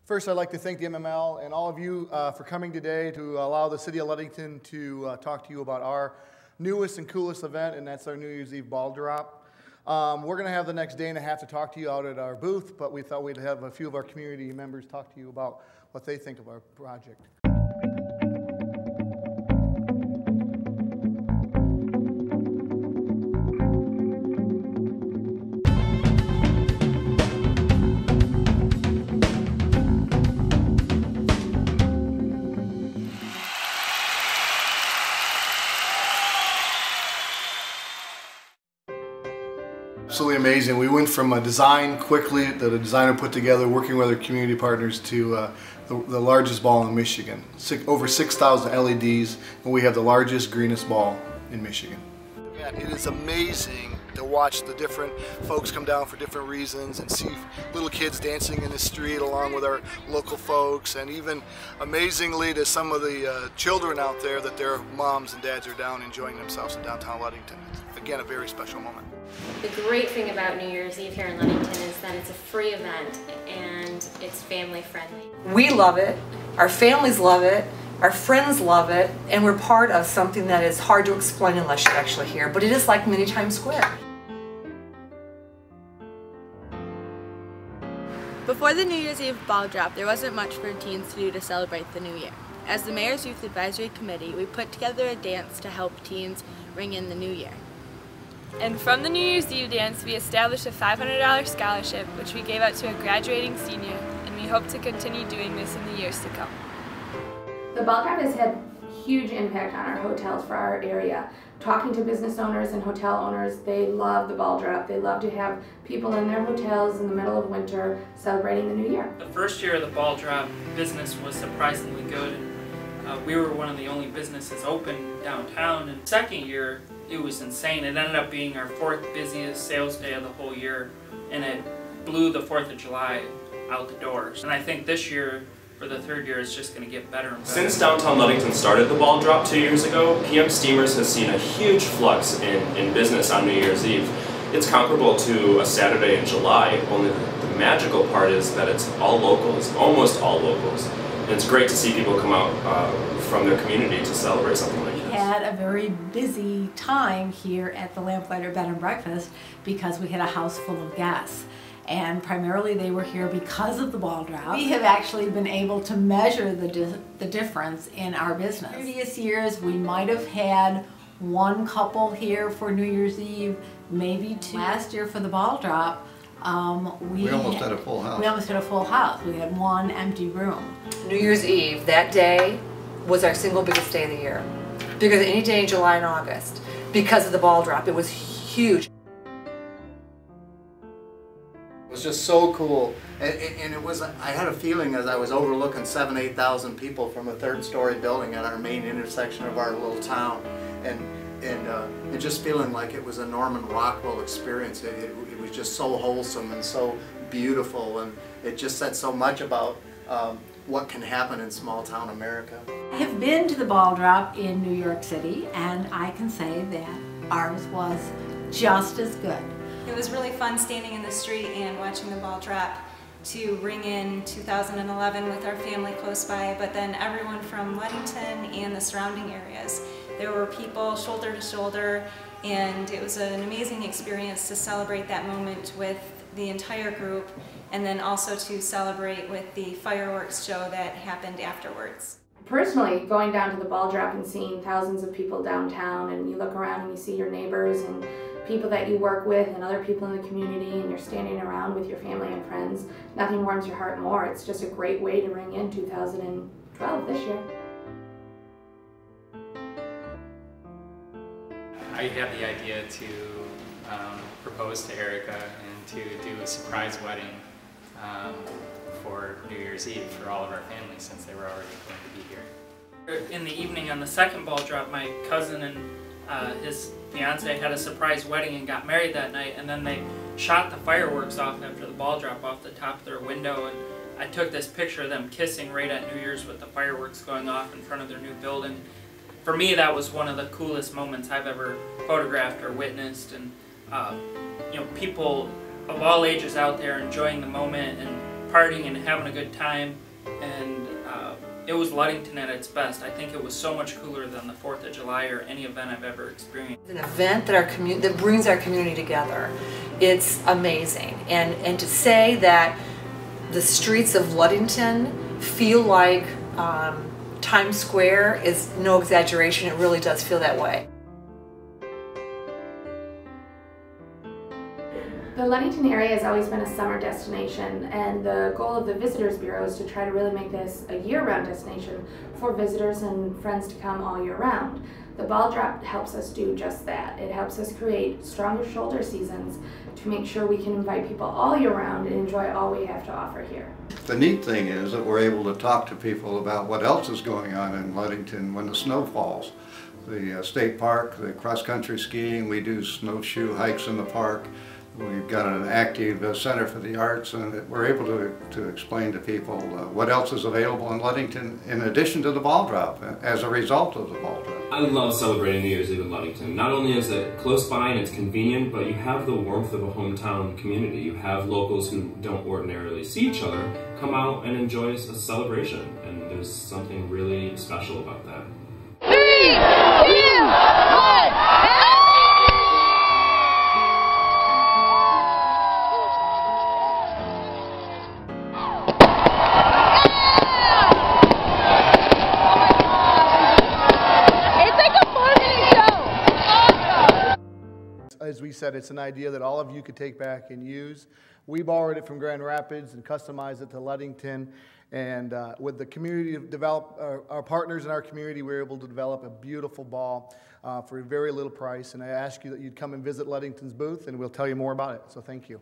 First, I'd like to thank the MML and all of you for coming today to allow the City of Ludington to talk to you about our newest and coolest event, and that's our New Year's Eve ball drop. We're going to have the next day and a half to talk to you out at our booth, but we thought we'd have a few of our community members talk to you about what they think of our project. Absolutely amazing. We went from a design quickly that a designer put together, working with our community partners, to the largest ball in Michigan. Over 6,000 LEDs, and we have the largest, greenest ball in Michigan. And it is amazing to watch the different folks come down for different reasons and see little kids dancing in the street along with our local folks, and even amazingly to some of the children out there that their moms and dads are down enjoying themselves in downtown Ludington. Again, a very special moment. The great thing about New Year's Eve here in Ludington is that it's a free event and it's family friendly. We love it, our families love it, our friends love it, and we're part of something that is hard to explain unless you're actually here, but it is like mini Times Square. Before the New Year's Eve ball drop, there wasn't much for teens to do to celebrate the new year. As the Mayor's Youth Advisory Committee, we put together a dance to help teens ring in the new year. And from the New Year's Eve dance, we established a $500 scholarship, which we gave out to a graduating senior, and we hope to continue doing this in the years to come. The ball drop has had huge impact on our hotels for our area. Talking to business owners and hotel owners, they love the ball drop. They love to have people in their hotels in the middle of winter celebrating the new year. The first year of the ball drop, business was surprisingly good. We were one of the only businesses open downtown, and the second year it was insane. It ended up being our 4th busiest sales day of the whole year, and it blew the 4th of July out the doors. And I think this year, for the 3rd year, it's just going to get better and better. Since downtown Ludington started the ball drop 2 years ago, PM Steamers has seen a huge flux in business on New Year's Eve. It's comparable to a Saturday in July, only the magical part is that it's all locals, almost all locals. And it's great to see people come out from their community to celebrate something like this. We had a very busy time here at the Lamplighter Bed and Breakfast because we had a house full of guests. And primarily they were here because of the ball drop. We have actually been able to measure the difference in our business. Previous years we might have had one couple here for New Year's Eve, maybe 2. Last year for the ball drop, we almost had a full house. We almost had a full house. We had one empty room. New Year's Eve, that day, was our single biggest day of the year. Bigger than any day in July and August because of the ball drop. It was huge. It was just so cool, and it was, I had a feeling as I was overlooking 7,000–8,000 people from a 3rd-story building at our main intersection of our little town, and just feeling like it was a Norman Rockwell experience. It was just so wholesome and so beautiful, and it just said so much about what can happen in small town America. I have been to the ball drop in New York City, and I can say that ours was just as good. It was really fun standing in the street and watching the ball drop to ring in 2011 with our family close by, but then everyone from Ludington and the surrounding areas. There were people shoulder to shoulder, and it was an amazing experience to celebrate that moment with the entire group, and then also to celebrate with the fireworks show that happened afterwards. Personally, going down to the ball drop and seeing thousands of people downtown, and you look around and you see your neighbors and people that you work with and other people in the community, and you're standing around with your family and friends, nothing warms your heart more. It's just a great way to ring in 2012 this year. I had the idea to propose to Erica and to do a surprise wedding for New Year's Eve for all of our families, since they were already going to be here. In the evening on the second ball drop, my cousin and his fiance had a surprise wedding and got married that night, and then they shot the fireworks off after the ball drop off the top of their window, and I took this picture of them kissing right at New Year's with the fireworks going off in front of their new building. For me, that was one of the coolest moments I've ever photographed or witnessed, and you know, people of all ages out there enjoying the moment and partying and having a good time, and it was Ludington at its best. I think it was so much cooler than the 4th of July or any event I've ever experienced. An event that brings our community together. It's amazing, and to say that the streets of Ludington feel like Times Square is no exaggeration. It really does feel that way. The Ludington area has always been a summer destination, and the goal of the Visitors Bureau is to try to really make this a year-round destination for visitors and friends to come all year round. The ball drop helps us do just that. It helps us create stronger shoulder seasons to make sure we can invite people all year round and enjoy all we have to offer here. The neat thing is that we're able to talk to people about what else is going on in Ludington when the snow falls. The state park, the cross-country skiing, we do snowshoe hikes in the park. We've got an active Center for the Arts, and we're able to explain to people what else is available in Ludington in addition to the ball drop as a result of the ball drop. I love celebrating New Year's Eve in Ludington. Not only is it close by and it's convenient, but you have the warmth of a hometown community. You have locals who don't ordinarily see each other come out and enjoy a celebration, and there's something really special about that. 3, 2, 1! As we said, it's an idea that all of you could take back and use. We borrowed it from Grand Rapids and customized it to Ludington. And with the community our partners in our community, we were able to develop a beautiful ball for a very little price. And I ask you that you'd come and visit Ludington's booth, and we'll tell you more about it. So thank you.